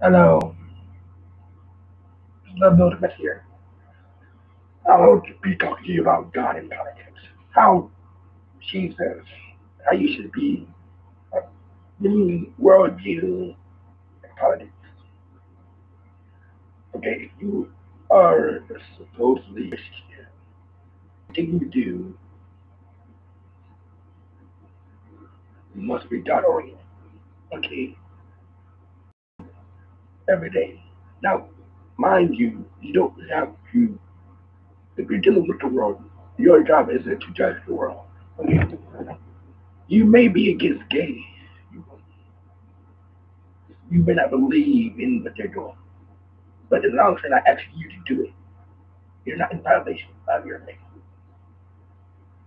Hello, Love Notimus here. I want to be talking to you about God and politics. How Jesus, how you should be viewing worldview and politics. Okay, if you are supposedly Christian, everything you do must be God oriented. Okay, every day. Now, mind you, you don't have to, if you're dealing with the world, your job isn't to judge the world. Okay, you may be against gay. You, you may not believe in what they're doing. But as long as they're not asking you to do it, you're not in violation of your faith.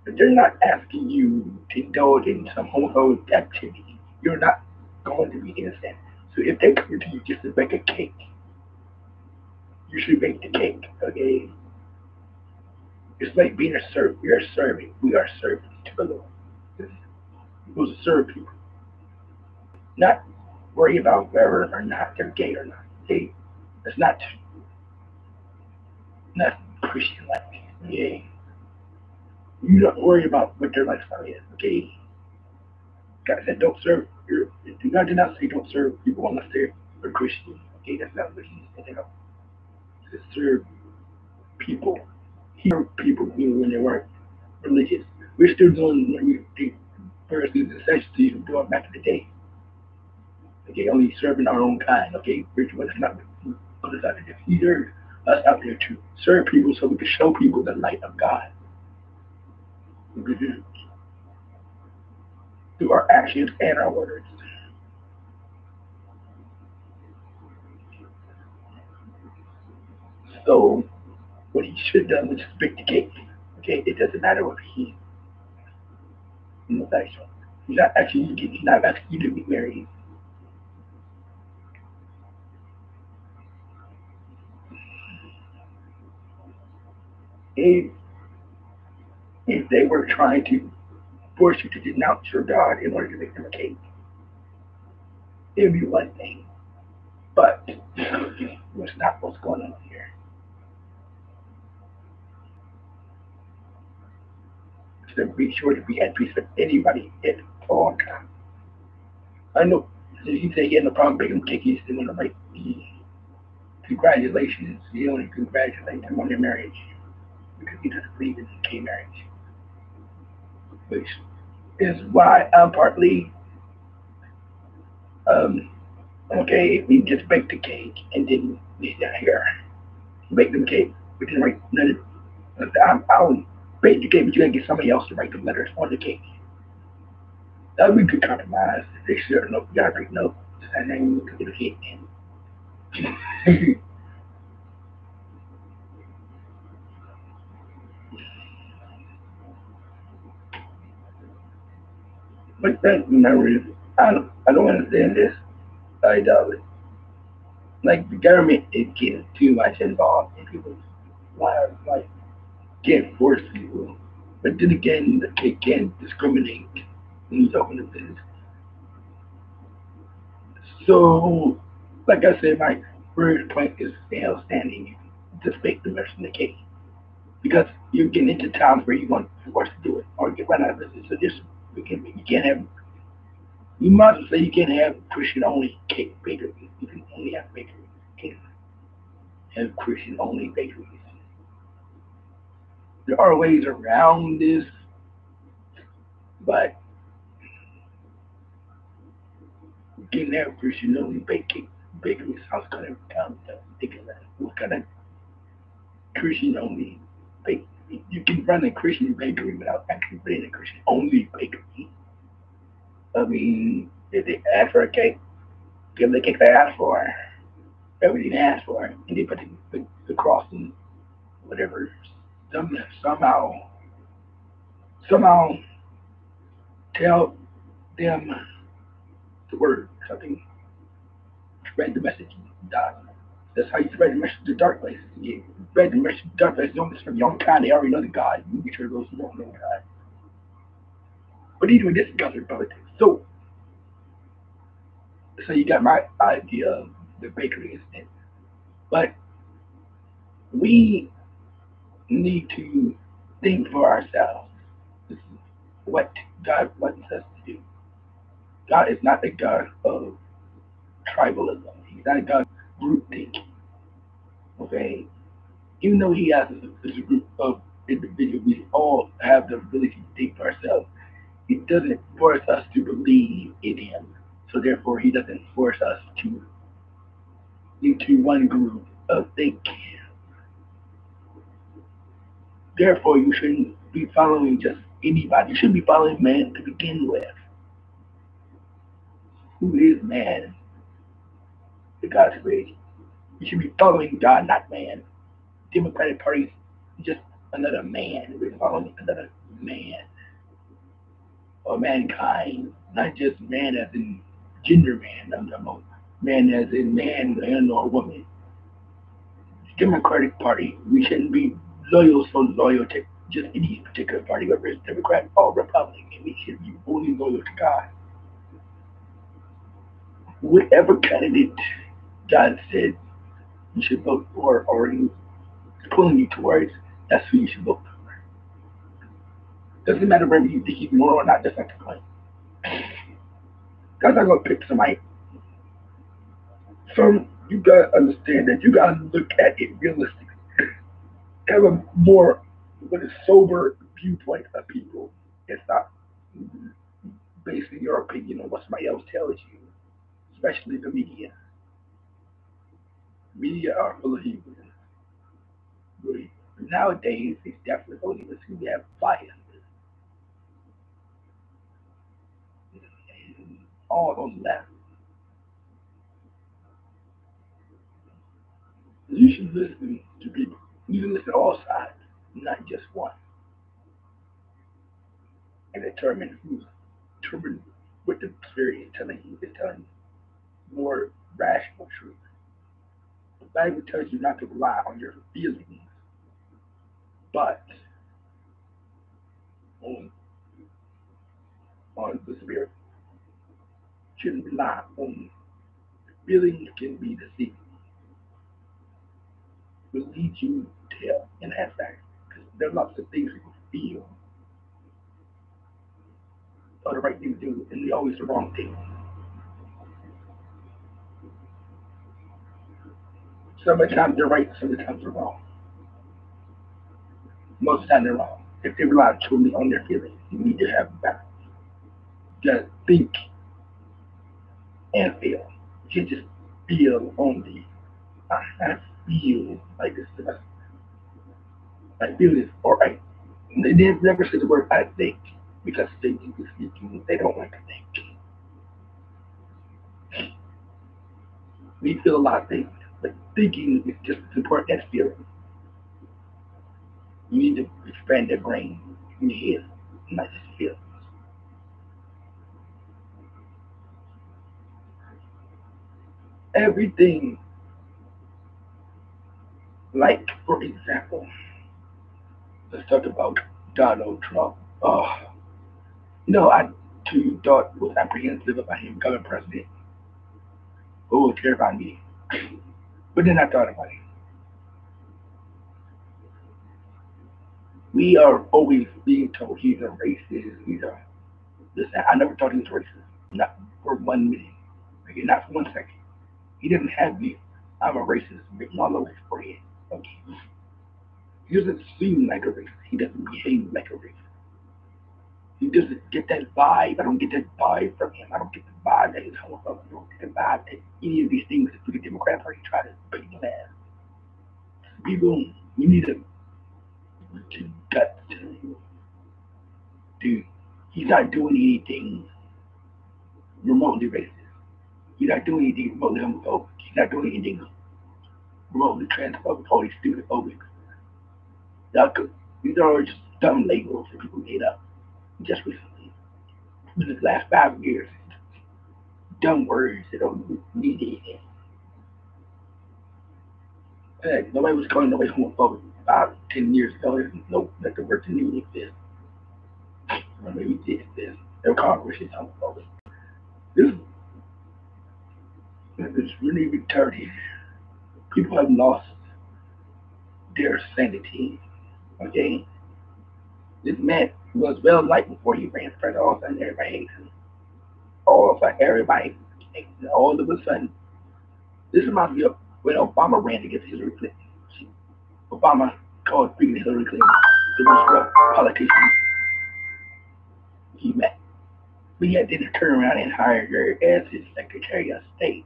If they're not asking you to indulge in some homophobic activity, you're not going to be innocent. So if they come to you just to bake a cake, you should bake the cake. Okay, it's like being a servant. We are serving. We are servants to the Lord. We're supposed to serve people, not worry about whether or not they're gay or not. They, it's not Christian like. Okay, you don't worry about what their lifestyle is. Okay, God said, don't serve. God did not say don't serve people unless they're a Christian. Okay, that's not what he said. To serve people. He served people even when they weren't religious. We're still doing what the Pharisees and Sadducees were doing back in the day. Okay, only serving our own kind. Okay, which was not what is out there. He served us out there to serve people so we can show people the light of God through our actions and our words. So what he should have done was just bake the cake. Okay, it doesn't matter what he homosexual. He's not asking you to be married. If, if they were trying to force you to denounce your God in order to make them a cake, it would be one thing. But what's not what's going on here. So be sure to be at peace with anybody at all times. I know he said he had no problem making them cake. He still want to write the congratulations. He only congratulate them on their marriage because he doesn't believe in gay marriage, which is why I'm partly um, okay, we just bake the cake and then we down here bake them cake. We didn't write none of I'll bake the cake, but you gotta get somebody else to write the letters on the cake. That would be good compromise. They sure no, you gotta write notes and then you can get a cake in. But that never is. I don't understand this. I doubt it. Like the government is getting too much involved in people's lives. Like can't force people. But then again, they can't discriminate when you talking to business. So, like I said, my first point is still standing. Just make the rest of the case. Because you're getting into times where you want to force to do it or get run out of business. So just you can't have you might as well say you can't have Christian only cake bakeries. You can only have bakeries. You can't have Christian only bakeries. There are ways around this, but you can't have Christian only bakeries. Sounds kind of ridiculous. What kind of Christian only bakery? You can run a Christian bakery without actually being a Christian only bakery. I mean, did they ask for a cake? Give them the cake they asked for. Everything they asked for, and they put the cross in whatever. Somehow, somehow tell them the word, something, spread the message. Dot. That's how you spread the message to dark places. You spread the message to dark places. Don't from your own kind. They already know the God. You get sure those who don't know God. But anyway, this is government politics. So you got my idea. the bakery incident. But we need to think for ourselves. This is what God wants us to do. God is not a God of tribalism. He's not a God of group thinking. Okay? Even though he has this group of individuals, we all have the ability to think for ourselves. He doesn't force us to believe in him. So therefore he doesn't force us to into one group of thinking. Therefore you shouldn't be following just anybody. You shouldn't be following man to begin with. Who is man? The God's creation. You should be following God, not man. Democratic Party is just another man. We're following another man or mankind, not just man as in gender man. I'm talking about man as in man or woman. Democratic Party, we shouldn't be loyal to just any particular party, whether it's Democrat or Republican. We should be only loyal to God. Whatever candidate God said you should vote for or he's pulling you towards, that's who you should vote for. Doesn't matter whether you think he's moral or not, that's not the point. God's not going to pick somebody. So you got to understand that you got to look at it realistically. Have a more with a sober viewpoint of people. It's not basing your opinion on what somebody else tells you, especially the media. Media are full of evil. Really. Nowadays, it's definitely only the who have bias. And all on the left. You should listen to people. You should listen to all sides, not just one, and determine what the spirit is telling you. It's telling you more rational truth. The Bible tells you not to rely on your feelings, but on the spirit. You shouldn't rely on feelings can be deceiving. Will lead you to hell in that fact. Because there are lots of things we feel are the right thing to do, and they always the wrong thing. Sometimes they're right, sometimes they're wrong. Most of the time they're wrong. If they rely totally on their feelings, you need to have balance. You gotta think and feel. You can't just feel only. I feel like this. I feel this, or they never say the word I think because they think is speaking. They don't like to think. We feel a lot of things, but thinking is just as important as feeling. You need to expand their brain in your head, not just feel. Everything, like for example, let's talk about Donald Trump. I too thought was apprehensive about him becoming president. Oh, it terrified me. But then I thought about it. We are always being told he's a racist. Listen, I never thought he was racist. Not for 1 minute. Okay, not for 1 second. He didn't have the I'm a racist written all over his forehead. Okay. He doesn't seem like a racist. He doesn't behave like a racist. He doesn't get that vibe. I don't get that vibe from him. I don't get the vibe that he's homophobic. I don't get the vibe that any of these things that the Democrat Party try to paint him as. People, you need to gut to dude. He's not doing anything remotely racist. He's not doing anything remotely homophobic. He's not doing anything remotely transphobic or studentphobic. These are just dumb labels that people made up just recently. In the last 5 years, dumb words that don't need anything. Heck, nobody was calling nobody homophobic 5, 10 years ago. No, that the word didn't even exist. Or maybe it did exist. They were calling Christians homophobic. This It's really retarded. People have lost their sanity. Okay, this man was well liked before he ran for all of a sudden everybody hates him. All of a sudden everybody hates him. All of a sudden, this reminds me of when Obama ran against Hillary Clinton. Obama called freaking Hillary Clinton the most corrupt politician he met. But he had to turn around and hire her as his Secretary of State,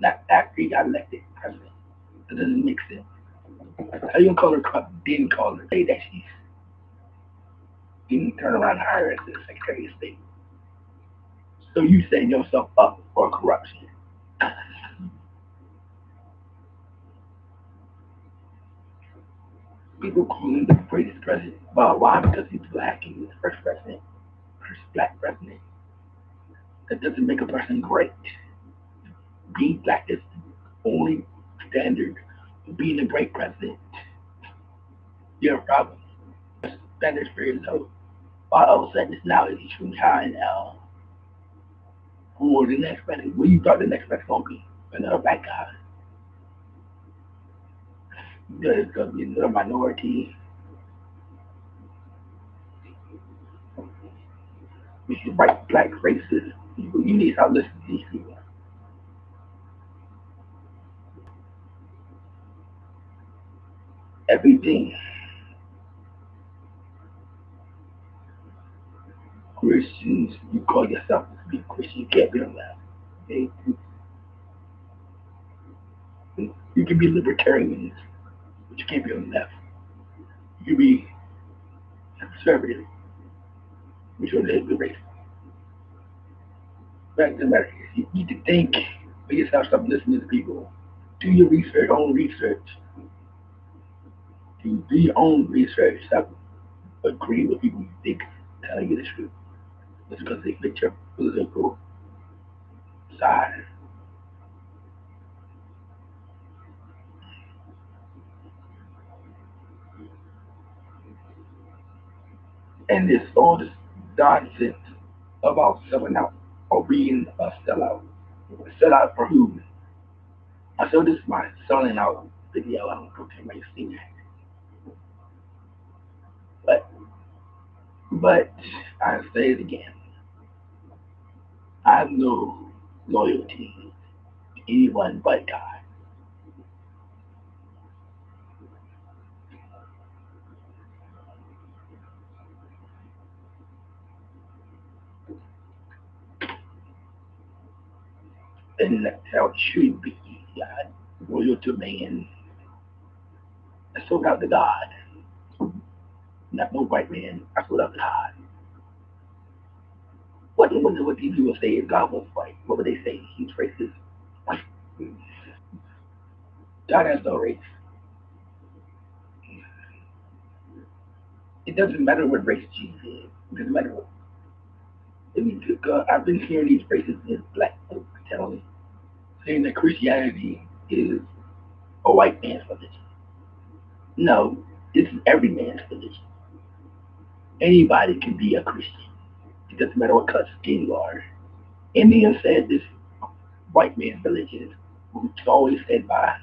not after he got elected president. That doesn't make sense. How you gonna call her corrupt? Didn't call her say that she's didn't turn around and hire her as the Secretary of State. So you setting yourself up for corruption. People call him the greatest president. Well, why? Because he's black and he's the first president, first black president. That doesn't make a person great. Being black is the only standard of being a great president. You have a problem. Standards very low. All of a sudden, it's now it's shooting high now. Who the next president? What you thought the next president gonna be? Another black guy. There's gonna be another minority. We should white, black, racist. You need to start listening to these people. Everything Christians, you call yourself to be Christian, you can't be on that. Okay? You can be libertarians, but you can't be on the left. You can be conservative, which will be racist. Fact of the matter is, you need to think for yourself, stop listening to people. Do your research, own research. Do your own research. Stop agreeing with people you think telling you the truth. Just because they fit your political side. And this all this nonsense about selling out or being a sellout. Sell out for who? I saw this my selling out video. I don't know if anybody's seen that. But but I say it again. I have no loyalty to anyone but God. And that's how it should be. God, loyal to man. I sold out to God. Not no white man. I sold out to God. What these people say if God was white? What would they say? He's racist. God has no race. It doesn't matter what race Jesus is. It doesn't matter what. I mean, I've been hearing these racists is black folks telling me, saying that Christianity is a white man's religion. No, it's every man's religion. Anybody can be a Christian. It doesn't matter what color skin you are. Indians said this white man's religion is always said by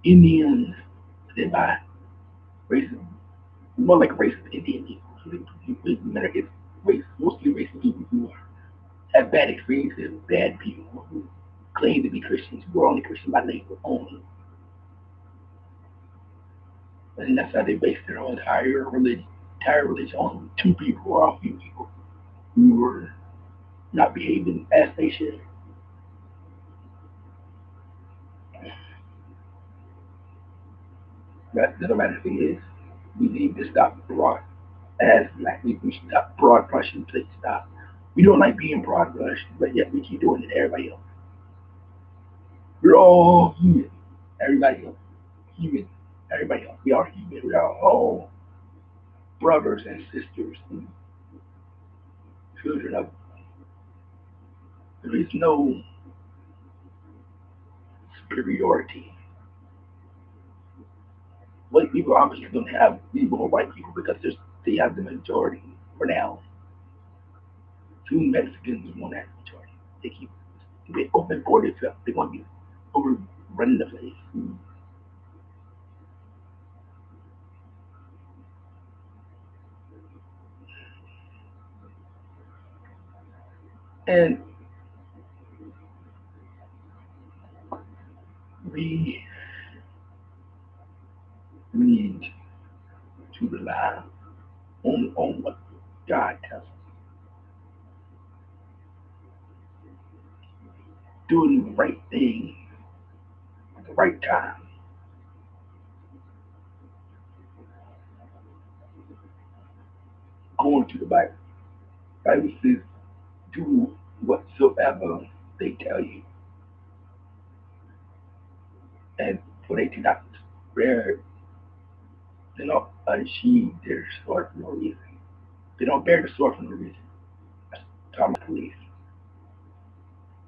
Indians, said by racism, more like racist Indian people. It matter it's race, mostly racist people who have bad experiences, bad people who claim to be Christians, who are only Christian by label only. And that's how they base their whole entire religion on two people or a few people who were not behaving as they should. But the matter thing is, we need to stop broad as black people. We should stop broad brushing. Please stop. We don't like being broad brushed, but yet we keep doing it to everybody else. We're all human. Everybody else. Human. Everybody else. We are human. We are all brothers and sisters and children of. There is no superiority. White people obviously don't have more white people because they have the majority for now. Few Mexicans won't have the majority. They keep With open borders, they're going to be overrunning the place. And we need to rely on what God tells us. Doing the right thing at the right time. Going to the Bible. The Bible says, do whatsoever they tell you. And for they do not bear, they don't unsheathe their sword for no reason. They don't bear the sword for no reason. That's talking about police.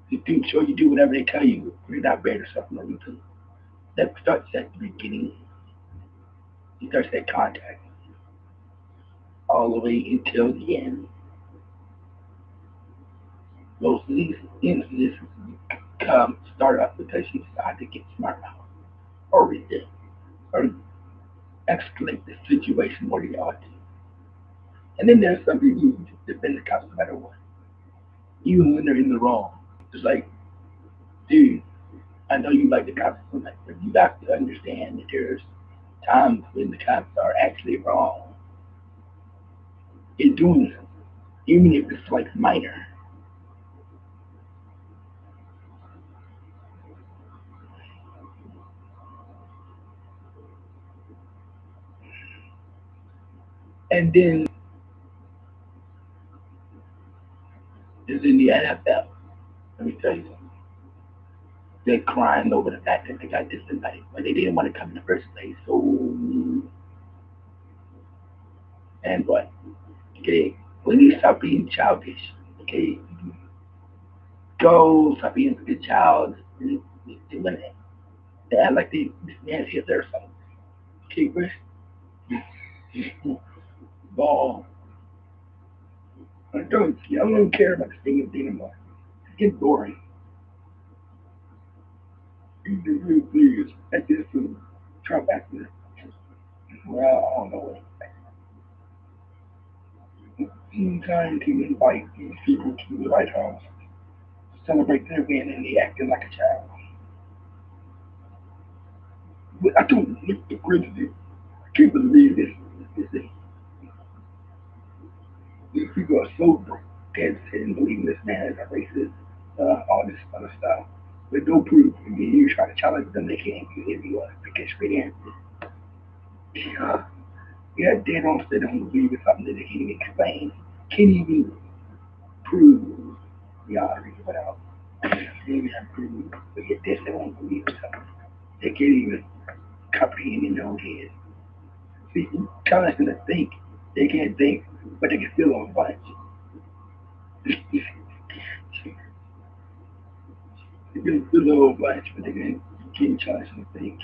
You do sure you do whatever they tell you, but you not bear the sword for no reason. That starts at the beginning. It starts that contact all the way until the end. Most of these incidents start up because you decide to get smart mouth or resist or escalate the situation more than you ought to. And then there's some people who just defend the cops no matter what, even when they're in the wrong. It's like, dude, I know you like the cops so much, but you have to understand that there's times when the cops are actually wrong in doing something, even if it's like minor. And then there's in the NFL. Let me tell you something. They're crying over the fact that they got this invite, but they didn't want to come in the first place. So, and what? Okay, we need to stop being childish. Okay, go stop being a child. When they act like this man is there or something. Okay, Chris, ball. I don't care about the thing anymore. It's getting boring. You do real things like this and Trump acting. Well, I don't know what. He's trying to invite these people to the White House to celebrate their win, and he acting like a child. But I don't look the president. I can't believe this. These people are so dead set in believing this man is a racist, all this other stuff. With no proof. And then you try to challenge them, they can't do it anyway because they answer. Yeah, yeah, dead on sit on believe it's something that they can't even explain, can't even prove. Yeah, what else? They can't even prove, but yet they won't believe it. Something. They can't even comprehend in their own head. See, challenge them to think. They can't think, but they can still on a bunch. They can still on a bunch, but they can't challenge them to think.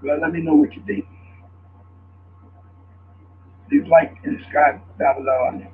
Well, let me know what you think. Please like and subscribe down below.